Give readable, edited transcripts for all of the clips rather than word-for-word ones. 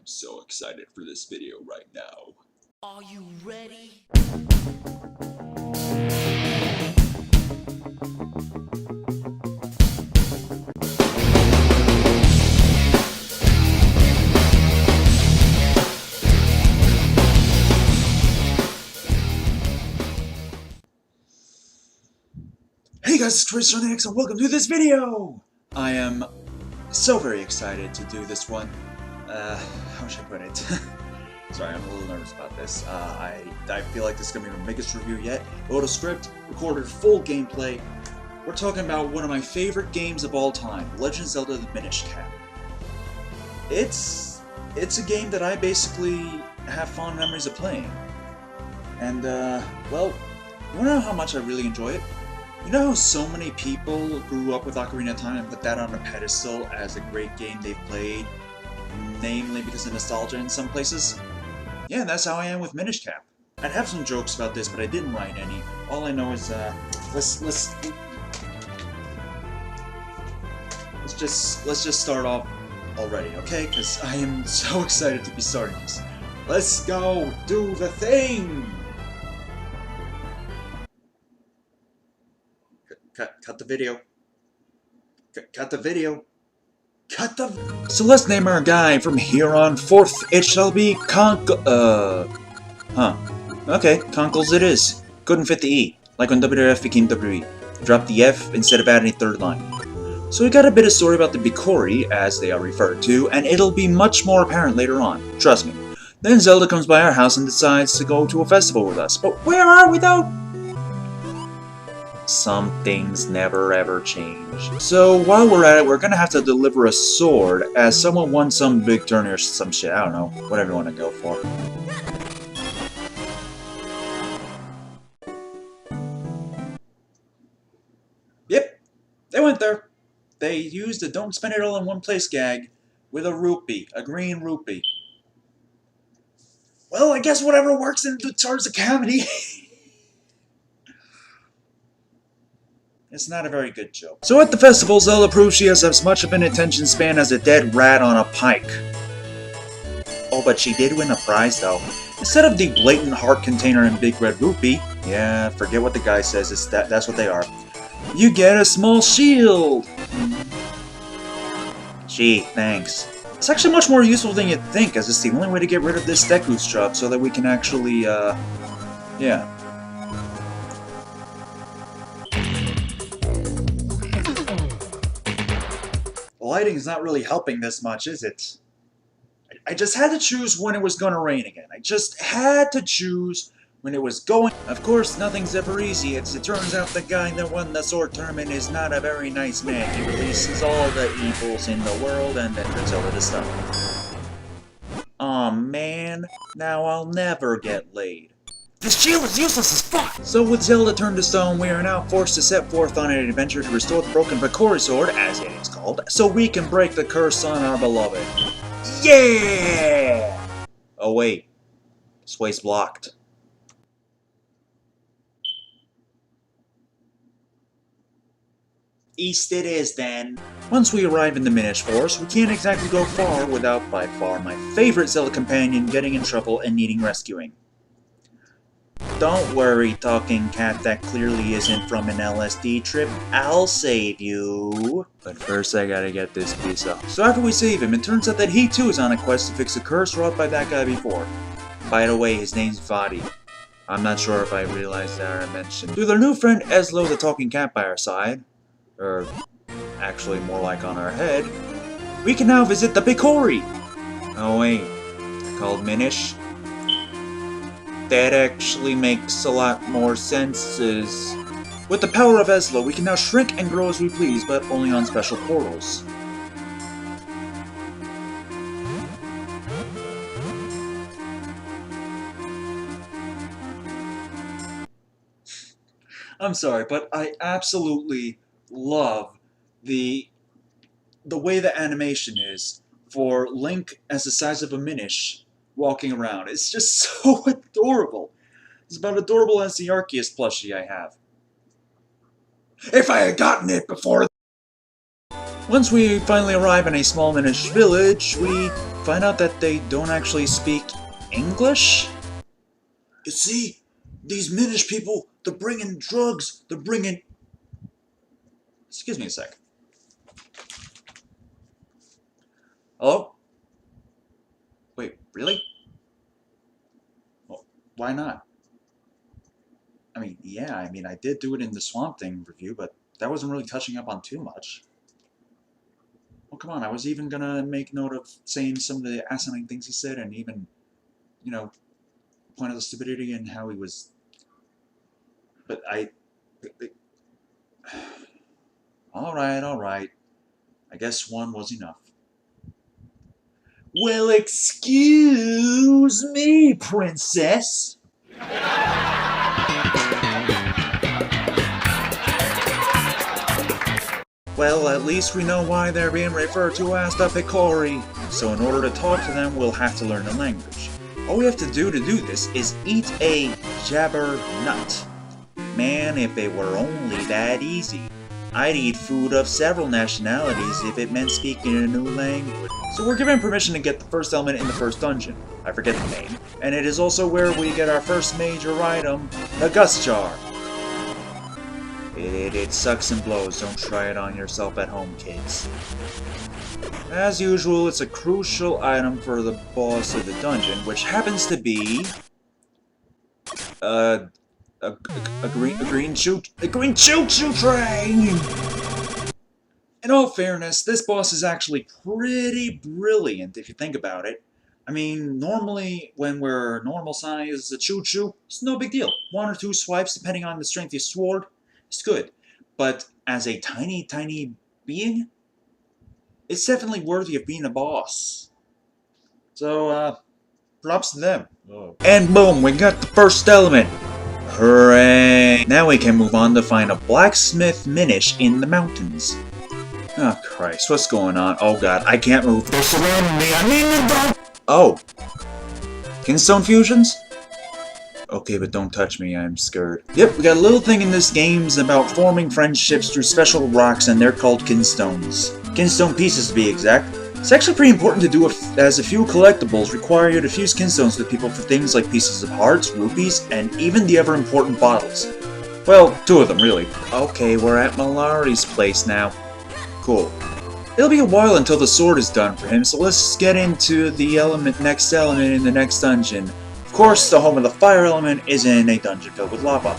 am so excited for this video right now. Are you ready? Hey guys, it's CSDX and welcome to this video! I am so very excited to do this one. How should I put it? Sorry, I'm a little nervous about this. I feel like this is going to be my biggest review yet. Wrote a script, recorded full gameplay. We're talking about one of my favorite games of all time, Legend of Zelda the Minish Cap. It's a game that I basically have fond memories of playing. And, well, you wanna know how much I really enjoy it? You know how so many people grew up with Ocarina of Time and put that on a pedestal as a great game they've played, namely because of nostalgia in some places? Yeah, that's how I am with Minish Cap. I'd have some jokes about this, but I didn't write any. All I know is, let's just start off already, okay? Because I am so excited to be starting this. Let's go do the thing! Cut the video. Cut the video. Cut the... So let's name our guy from here on forth. It shall be Okay, Conkles it is. Couldn't fit the E, like when WWF became WWE. Dropped the F instead of adding a third line. So we got a bit of story about the Bikori, as they are referred to, and it'll be much more apparent later on. Trust me. Then Zelda comes by our house and decides to go to a festival with us. But where are we though? Some things never ever change. So while we're at it, we're gonna have to deliver a sword, as someone won some big tourney or some shit, I don't know, whatever you want to go for. Yep, they went there. They used a don't spend it all in one place gag with a rupee, a green rupee. Well, I guess whatever works in terms of comedy. It's not a very good joke. So at the festival, Zelda proves she has as much of an attention span as a dead rat on a pike. Oh, but she did win a prize though. Instead of the blatant heart container and big red rupee, yeah, forget what the guy says, that's what they are. You get a small shield! Gee, thanks. It's actually much more useful than you'd think, as it's the only way to get rid of this Deku drop so that we can actually, yeah. The lighting's not really helping this much, is it? I just had to choose when it was gonna rain again. I just had to choose when it was going. Of course, nothing's ever easy, as it turns out the guy that won the sword tournament is not a very nice man. He releases all the evils in the world and then turns over to stone. Aw man, now I'll never get laid. This shield is useless as fuck! So with Zelda turned to stone, we are now forced to set forth on an adventure to restore the broken Bikori sword, as it is called, so we can break the curse on our beloved. Yeah! Oh wait, this way's blocked. East it is, then. Once we arrive in the Minish Forest, we can't exactly go far without, by far, my favorite Zelda companion getting in trouble and needing rescuing. Don't worry, talking cat, that clearly isn't from an LSD trip. I'll save you. But first I gotta get this piece up. So after we save him, it turns out that he too is on a quest to fix a curse wrought by that guy before. By the way, his name's Vadi. I'm not sure if I realized that or mentioned. With our new friend Eslo the talking cat by our side, or actually more like on our head, we can now visit the Bikori! Oh wait, they're called Minish? That actually makes a lot more sense, as with the power of Eslo, we can now shrink and grow as we please, but only on special portals. I'm sorry, but I absolutely love the way the animation is for Link as the size of a Minish walking around. It's just so adorable. It's about adorable as the Arceus plushie I have. If I had gotten it before... Once we finally arrive in a small Minish village, we find out that they don't actually speak English? You see, these Minish people, they're bringing drugs, they're bringing... Excuse me a sec. Hello? Wait, really? Well, why not? I mean, yeah, I did do it in the Swamp Thing review, but that wasn't really touching up on too much. Well, come on, I was even gonna make note of saying some of the asinine things he said, and even, you know, point out the stupidity and how he was... But Alright. I guess one was enough. Well, excuse me, princess. Well, at least we know why they're being referred to as the Picori. So in order to talk to them, we'll have to learn the language. All we have to do this is eat a jabber nut. Man, if it were only that easy. I'd eat food of several nationalities if it meant speaking a new language. So we're given permission to get the first element in the first dungeon. I forget the name. And it is also where we get our first major item, the Gust Jar. It sucks and blows. Don't try it on yourself at home, kids. As usual, it's a crucial item for the boss of the dungeon, which happens to be... a green choo-choo train! In all fairness, this boss is actually pretty brilliant if you think about it. I mean, normally, when we're normal size a choo-choo, it's no big deal. 1 or 2 swipes, depending on the strength of your sword, it's good. But as a tiny being, it's definitely worthy of being a boss. So, props to them. Oh. And boom, we got the first element. Hooray! Now we can move on to find a blacksmith Minish in the mountains. Oh Christ, what's going on? Oh god, I can't move. They're surrounding me, I need them! Oh. Kinstone fusions? Okay, but don't touch me, I'm scared. Yep, we got a little thing in this game's about forming friendships through special rocks, and they're called kinstones. Kinstone pieces to be exact. It's actually pretty important to do as a few collectibles require you to fuse kinstones with people for things like pieces of hearts, rupees, and even the ever-important bottles. Well, 2 of them, really. Okay, we're at Malari's place now. Cool. It'll be a while until the sword is done for him, so let's get into the next element in the next dungeon. Of course, the home of the fire element is in a dungeon filled with lava.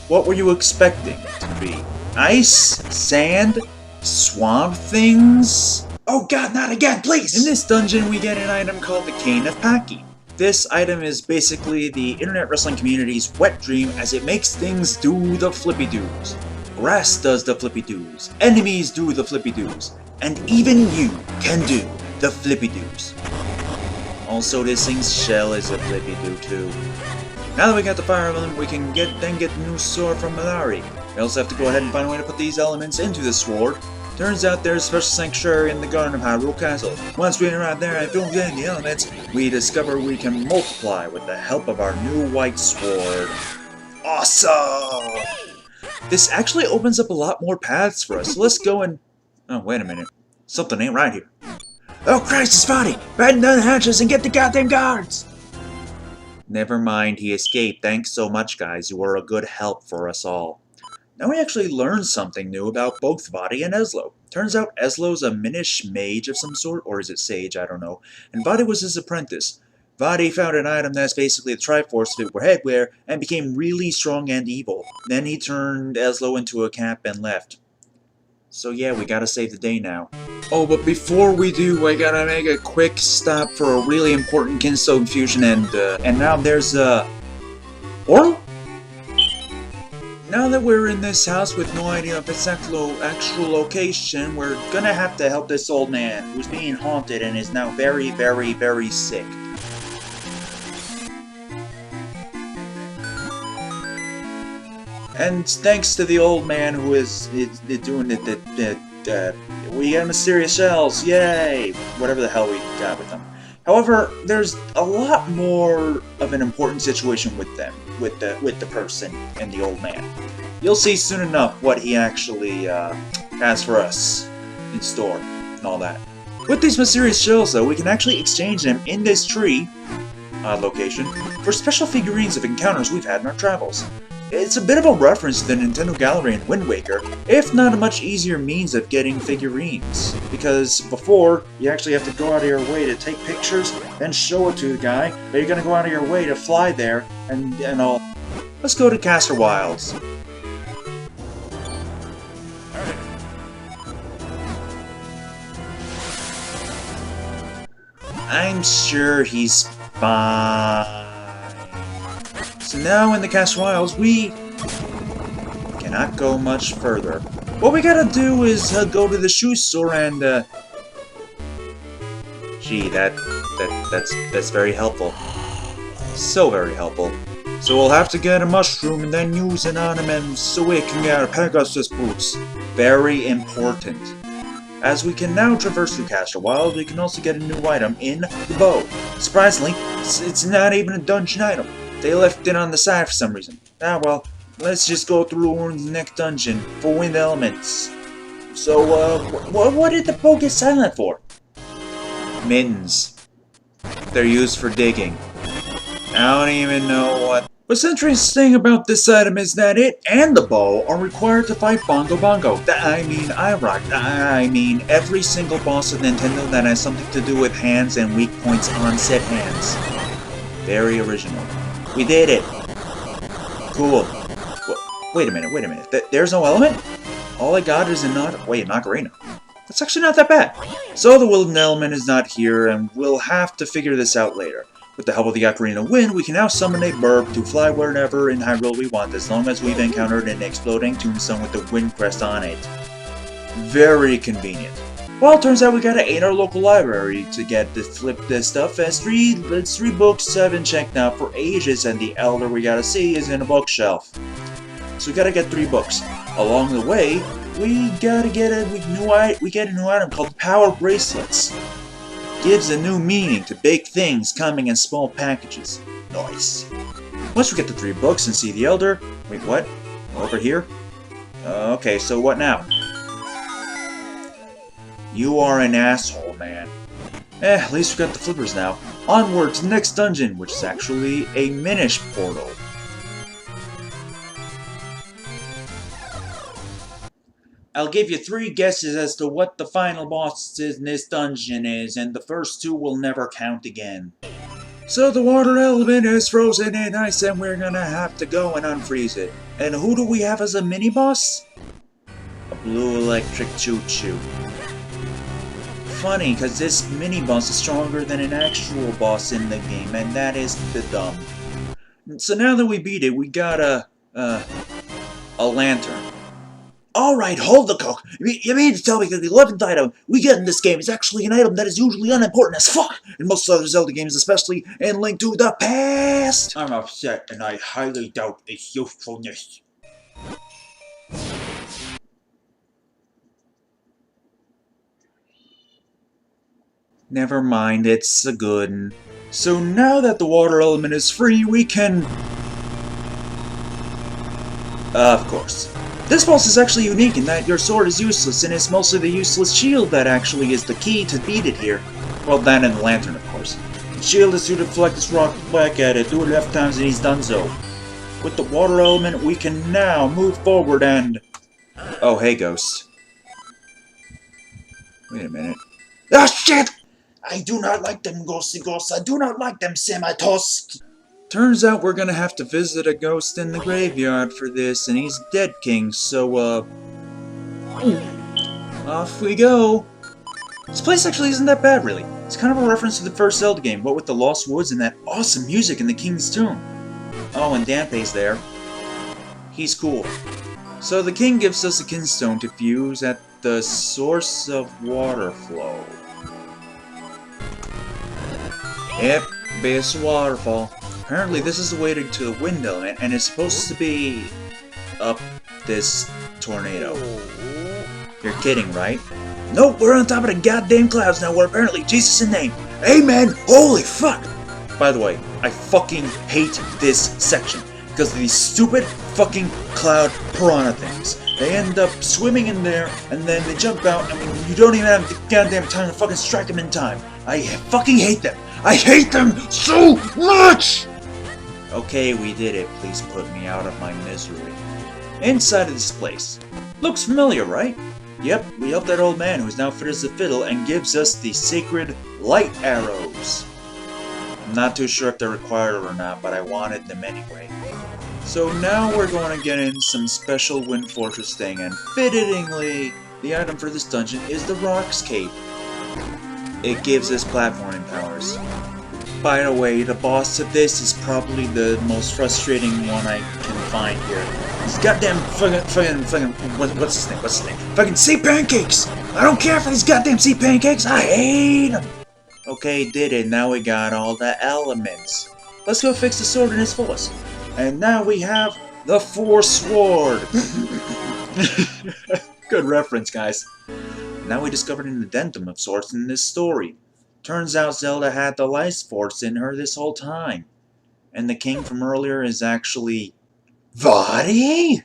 What were you expecting it to be? Ice? Sand? Swamp things? Oh god, not again, please! In this dungeon, we get an item called the Cane of Paki. This item is basically the internet wrestling community's wet dream as it makes things do the flippy-doos. Grass does the flippy-doos, enemies do the flippy-doos, and even you can do the flippy-doos. Also, this thing's shell is a flippy-doo too. Now that we got the fire element, we can get the new sword from Malari. We also have to go ahead and find a way to put these elements into the sword. Turns out there's a special sanctuary in the garden of Hyrule Castle. Once we arrive there and filled in the elements, we discover we can multiply with the help of our new white sword. Awesome! This actually opens up a lot more paths for us, so let's go and... Oh, wait a minute. Something ain't right here. Oh Christ, it's Spotty! Batten down the hatches and get the goddamn guards! Never mind, he escaped. Thanks so much, guys. You were a good help for us all. Now we actually learned something new about both Vadi and Eslo. Turns out Eslo's a Minish mage of some sort, or is it sage, I don't know, and Vadi was his apprentice. Vadi found an item that's basically the Triforce fit for headwear, and became really strong and evil. Then he turned Eslo into a cap and left. So yeah, we gotta save the day now. Oh, but before we do, I gotta make a quick stop for a really important Kinstone fusion, and now there's, Orl? Now that we're in this house with no idea of its actual location, we're gonna have to help this old man, who's being haunted and is now very, very, very sick. And thanks to the old man who is doing we got mysterious shells, yay! Whatever the hell we got with them. However, there's a lot more of an important situation with them, with the person and the old man. You'll see soon enough what he actually has for us. in store and all that. With these mysterious shells, though, we can actually exchange them in this tree location for special figurines of encounters we've had in our travels. It's a bit of a reference to the Nintendo Gallery in Wind Waker, if not a much easier means of getting figurines. Because before, you actually have to go out of your way to take pictures, then show it to the guy, but you're gonna go out of your way to fly there, and all. Let's go to Castor Wilds. I'm sure he's fine. So now in the Castor Wilds, we cannot go much further. What we gotta do is go to the shoe store and gee, that's very helpful. So very helpful. So we'll have to get a mushroom and then use an ornament so we can get our Pegasus boots. Very important. As we can now traverse through Castor Wild, we can also get a new item in the bow. Surprisingly, it's not even a dungeon item. They left it on the side for some reason. Ah well, let's just go through Orin's next dungeon for wind elements. So, what did the bow get silent for? Mittens. They're used for digging. I don't even know what. What's interesting about this item is that it and the bow are required to fight Bongo Bongo. I mean every single boss of Nintendo that has something to do with hands and weak points on said hands. Very original. We did it! Cool. Wait a minute. There's no element? All I got is an ocarina. That's actually not that bad. So the wind element is not here, and we'll have to figure this out later. With the help of the Ocarina of Wind, we can now summon a burb to fly wherever in Hyrule we want, as long as we've encountered an exploding tombstone with the wind crest on it. Very convenient. Well, it turns out we gotta aid our local library to get to flip this stuff, as three books I've been checked out for ages, and the elder we gotta see is in a bookshelf. So we gotta get 3 books. Along the way, we gotta get a new item called Power Bracelets. Gives a new meaning to big things coming in small packages. Nice. Once we get the 3 books and see the elder... Wait, what? Over here? Okay, so what now? You are an asshole, man. At least we got the flippers now. Onward to the next dungeon, which is actually a Minish portal. I'll give you 3 guesses as to what the final boss in this dungeon is, and the first 2 will never count again. So the water element is frozen in ice, and we're gonna have to go and unfreeze it. And who do we have as a mini-boss? A blue electric choo-choo. Funny, because this mini-boss is stronger than an actual boss in the game, and that is the dumb. So now that we beat it, we got a lantern. Alright, hold the coke. You mean to tell me that the 11th item we get in this game is actually an item that is usually unimportant as fuck in most other Zelda games, especially in Link to the Past? I'm upset, and I highly doubt its usefulness. Never mind, it's a good one. So now that the water element is free, we can... of course. This boss is actually unique in that your sword is useless, and it's mostly the useless shield that actually is the key to beat it here. Well, that and the lantern, of course. The shield is to deflect this rock back at it, do it left times and he's done so. With the water element, we can now move forward and... Oh, hey, Ghost. Wait a minute. Ah, shit! I do not like them ghosty ghosts, I do not like them semi-tossed! Turns out we're gonna have to visit a ghost in the graveyard for this, and he's dead king, so, off we go! This place actually isn't that bad, really. It's kind of a reference to the first Zelda game, but with the Lost Woods and that awesome music in the King's Tomb. Oh, and Dante's there. He's cool. So the king gives us a Kinstone to fuse at the source of water flow. Yep, base waterfall. Apparently this is the way to the wind element, and it's supposed to be up this tornado. You're kidding, right? Nope, we're on top of the goddamn clouds now, where apparently Jesus' name. Amen! Holy fuck! By the way, I fucking hate this section, because of these stupid fucking cloud piranha things. They end up swimming in there, and then they jump out, and you don't even have the goddamn time to fucking strike them in time. I fucking hate them. I hate them so much! Okay, we did it. Please put me out of my misery. Inside of this place. Looks familiar, right? Yep, we helped that old man who's now fit as a fiddle and gives us the sacred light arrows. I'm not too sure if they're required or not, but I wanted them anyway. So now we're going to get in some special Wind Fortress thing, and fittingly, the item for this dungeon is the Rock's Cape. It gives us platforming powers. By the way, the boss of this is probably the most frustrating one I can find here. These goddamn what's his name? Fucking sea pancakes! I don't care for these goddamn sea pancakes, I hate them! Okay, did it, now we got all the elements. Let's go fix the sword in its fullest. And now we have the Force Sword! Good reference, guys. Now we discovered an addendum of sorts in this story. Turns out Zelda had the Life Force in her this whole time. And the king from earlier is actually... Vaati?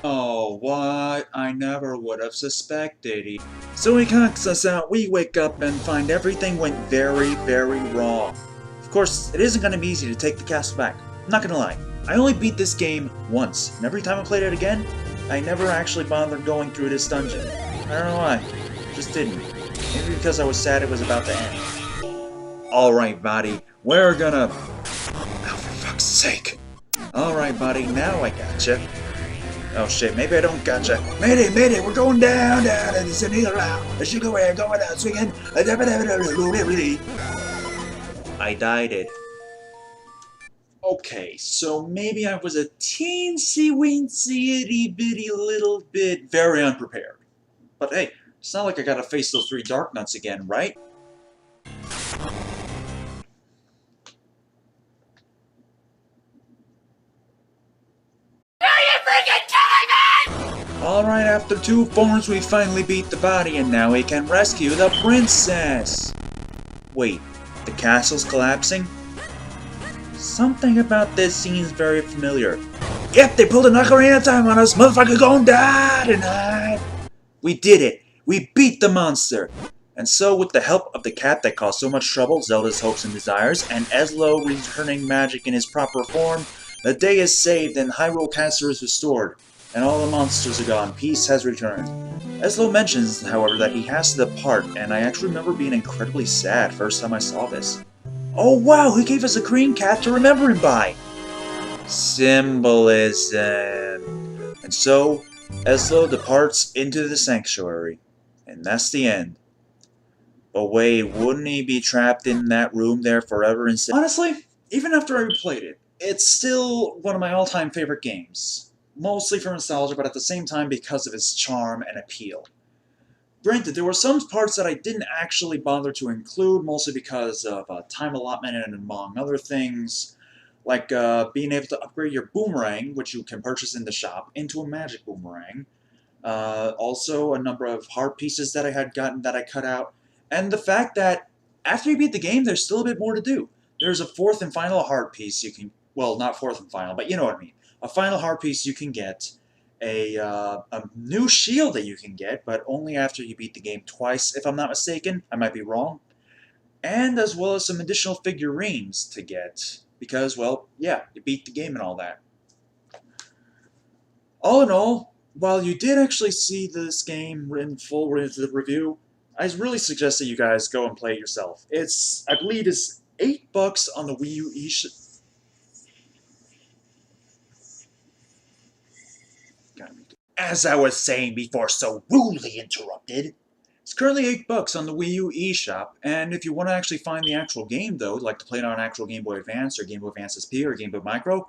Oh, what? I never would have suspected. So he cocks us out, we wake up and find everything went very, very wrong. Of course, it isn't going to be easy to take the castle back. I'm not going to lie. I only beat this game once, and every time I played it again, I never actually bothered going through this dungeon. I don't know why. Just didn't. Maybe because I was sad it was about to end. Alright, buddy. We're gonna... Oh, for fuck's sake. Alright, buddy. Now I gotcha. Oh shit, maybe I don't gotcha. Mayday, mayday, we're going down, and it's another round. I should go where going out swinging. I died it. Okay, so maybe I was a teensy-weensy itty-bitty little bit very unprepared. But hey, it's not like I gotta face those 3 dark nuts again, right? Alright, after 2 forms we finally beat the body and now we can rescue the princess! Wait, the castle's collapsing? Something about this seems very familiar. Yep, they pulled an Ocarina of Time on us, motherfucker gonna die tonight! We did it! We beat the monster! And so, with the help of the cat that caused so much trouble, Zelda's hopes and desires, and Ezlo returning magic in his proper form, the day is saved and Hyrule Castle is restored. And all the monsters are gone. Peace has returned. Ezlo mentions, however, that he has to depart, and I actually remember being incredibly sad first time I saw this. Oh wow, he gave us a green cat to remember him by! Symbolism. And so, Ezlo departs into the sanctuary. And that's the end. But wait, wouldn't he be trapped in that room there forever instead? Honestly, even after I replayed it, it's still one of my all-time favorite games. Mostly for nostalgia, but at the same time because of its charm and appeal. Granted, there were some parts that I didn't actually bother to include, mostly because of time allotment and among other things, like being able to upgrade your boomerang, which you can purchase in the shop, into a magic boomerang. Also, a number of heart pieces that I had gotten that I cut out, and the fact that after you beat the game, there's still a bit more to do. There's a 4th and final heart piece you can, well, not 4th and final, but you know what I mean. A final heart piece you can get, a new shield that you can get, but only after you beat the game twice, if I'm not mistaken. I might be wrong. And as well as some additional figurines to get, because, well, yeah, you beat the game and all that. All in all, while you did actually see this game in full review, I really suggest that you guys go and play it yourself. It's, I believe it's $8 on the Wii U eShop. As I was saying before, so rudely interrupted. It's currently $8 on the Wii U eShop, and if you want to actually find the actual game, though, like to play it on an actual Game Boy Advance or Game Boy Advance SP or Game Boy Micro,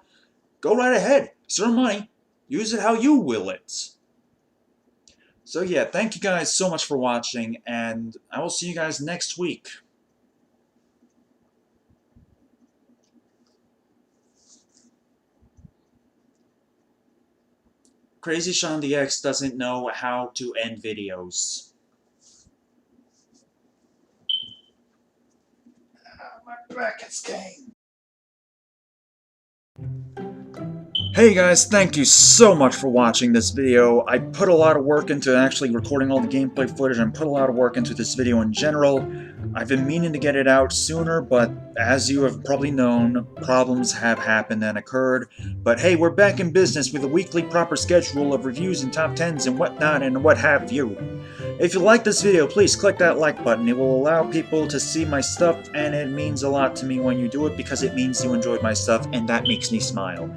go right ahead. It's your money. Use it how you will it. So yeah, thank you guys so much for watching, and I will see you guys next week. Crazy Sean DX doesn't know how to end videos. My back is game. Hey Hey guys, thank you so much for watching this video. I put a lot of work into actually recording all the gameplay footage and put a lot of work into this video in general. I've been meaning to get it out sooner, but as you have probably known, problems have happened and occurred. But hey, we're back in business with a weekly proper schedule of reviews and top 10s and whatnot and what have you. If you like this video, please click that like button. It will allow people to see my stuff, and it means a lot to me when you do it because it means you enjoyed my stuff, and that makes me smile.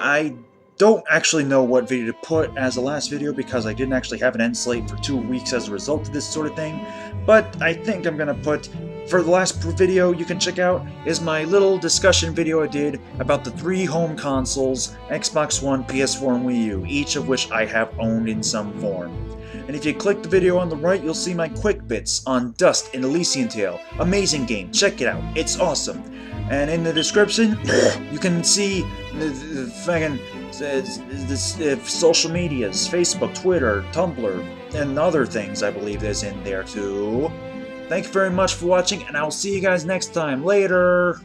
I don't actually know what video to put as the last video because I didn't actually have an end slate for 2 weeks as a result of this sort of thing, but I think I'm gonna put, for the last video you can check out, is my little discussion video I did about the 3 home consoles, Xbox One, PS4, and Wii U, each of which I have owned in some form. And if you click the video on the right, you'll see my quick bits on Dust and Elysian Tale. Amazing game, check it out, it's awesome. And in the description, you can see the fucking social medias, Facebook, Twitter, Tumblr, and other things I believe is in there too. Thank you very much for watching, and I'll see you guys next time. Later!